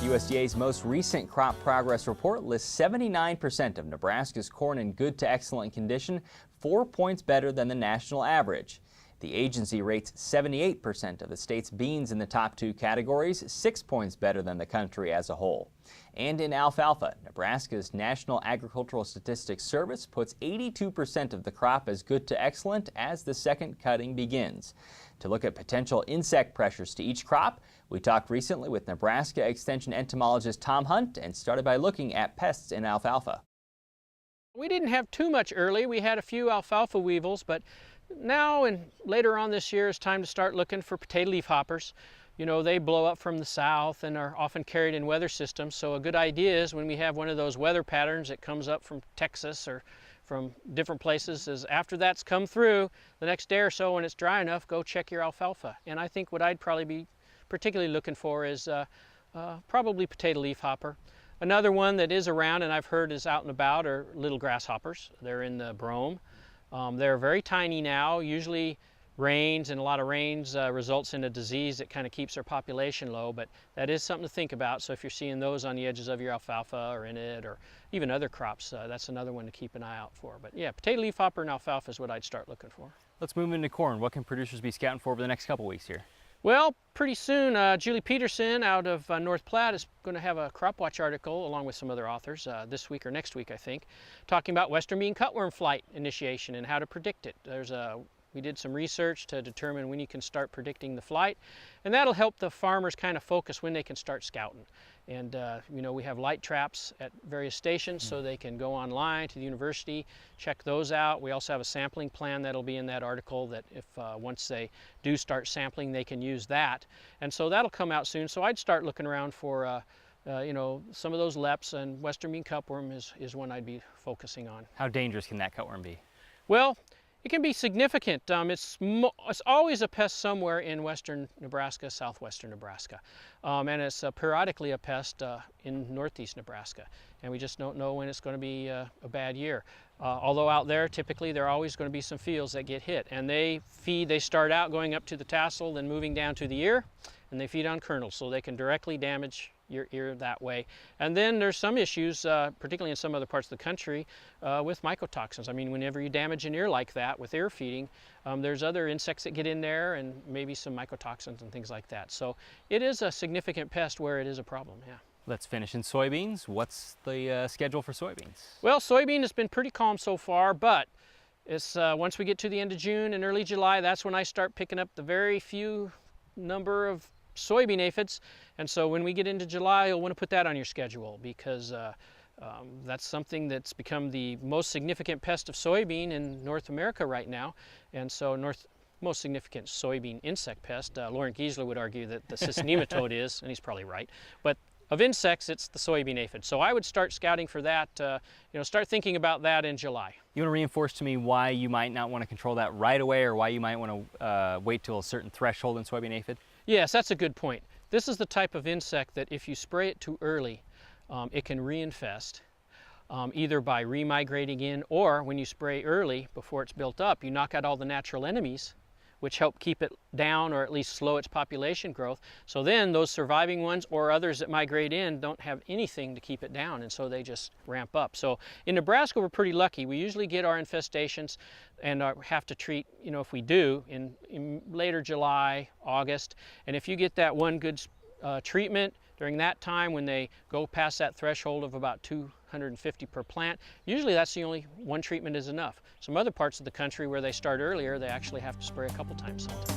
USDA's most recent crop progress report lists 79% of Nebraska's corn in good to excellent condition, 4 points better than the national average. The agency rates 78% of the state's beans in the top two categories, 6 points better than the country as a whole. And in alfalfa, Nebraska's National Agricultural Statistics Service puts 82% of the crop as good to excellent as the second cutting begins. To look at potential insect pressures to each crop, we talked recently with Nebraska Extension entomologist Tom Hunt and started by looking at pests in alfalfa. We didn't have too much early. We had a few alfalfa weevils, but now and later on this year it's time to start looking for potato leaf hoppers. You know, they blow up from the south and are often carried in weather systems. So a good idea is when we have one of those weather patterns that comes up from Texas or from different places, is after that's come through, the next day or so when it's dry enough, go check your alfalfa. And I think what I'd probably be particularly looking for is probably potato leaf hopper. Another one that is around and I've heard is out and about are little grasshoppers. They're in the brome. They're very tiny now. Usually rains, and a lot of rains results in a disease that kind of keeps their population low, but that is something to think about. So if you're seeing those on the edges of your alfalfa or in it, or even other crops, that's another one to keep an eye out for. But yeah, potato leaf hopper and alfalfa is what I'd start looking for. Let's move into corn. What can producers be scouting for over the next couple weeks here? Well, pretty soon, Julie Peterson out of North Platte is going to have a crop watch article along with some other authors this week or next week, I think, talking about western bean cutworm flight initiation and how to predict it. We did some research to determine when you can start predicting the flight, and that'll help the farmers kind of focus when they can start scouting. And you know, we have light traps at various stations so they can go online to the university, check those out. We also have a sampling plan that'll be in that article that if once they do start sampling, they can use that. And so that'll come out soon. So I'd start looking around for you know, some of those leps, and western bean cutworm is one I'd be focusing on. How dangerous can that cutworm be? Well, it can be significant. It's always a pest somewhere in western Nebraska, southwestern Nebraska. And it's periodically a pest in northeast Nebraska. And we just don't know when it's going to be a bad year. Although out there, typically, there are always going to be some fields that get hit. And they start out going up to the tassel, then moving down to the ear, and they feed on kernels, so they can directly damage your ear that way. And then there's some issues, particularly in some other parts of the country, with mycotoxins. I mean, whenever you damage an ear like that with ear feeding, there's other insects that get in there and maybe some mycotoxins and things like that. So it is a significant pest where it is a problem, yeah. Let's finish in soybeans. What's the schedule for soybeans? Well, soybean has been pretty calm so far, but it's once we get to the end of June and early July, that's when I start picking up the very few number of soybean aphids. And so when we get into July, you'll want to put that on your schedule, because that's something that's become the most significant pest of soybean in North America right now. And so most significant soybean insect pest, Lauren Giesler would argue that the cyst nematode is, and he's probably right. But of insects, it's the soybean aphid. So I would start scouting for that, you know, start thinking about that in July. You want to reinforce to me why you might not want to control that right away, or why you might want to wait till a certain threshold in soybean aphid? Yes, that's a good point. This is the type of insect that if you spray it too early, it can reinfest, either by remigrating in, or when you spray early before it's built up, you knock out all the natural enemies, which help keep it down or at least slow its population growth. So then those surviving ones or others that migrate in don't have anything to keep it down, and so they just ramp up. So in Nebraska, we're pretty lucky. We usually get our infestations and have to treat, you know, if we do, in later July, August. And if you get that one good treatment during that time when they go past that threshold of about 250 per plant, usually that's the only one treatment is enough. Some other parts of the country where they start earlier, they actually have to spray a couple times sometimes.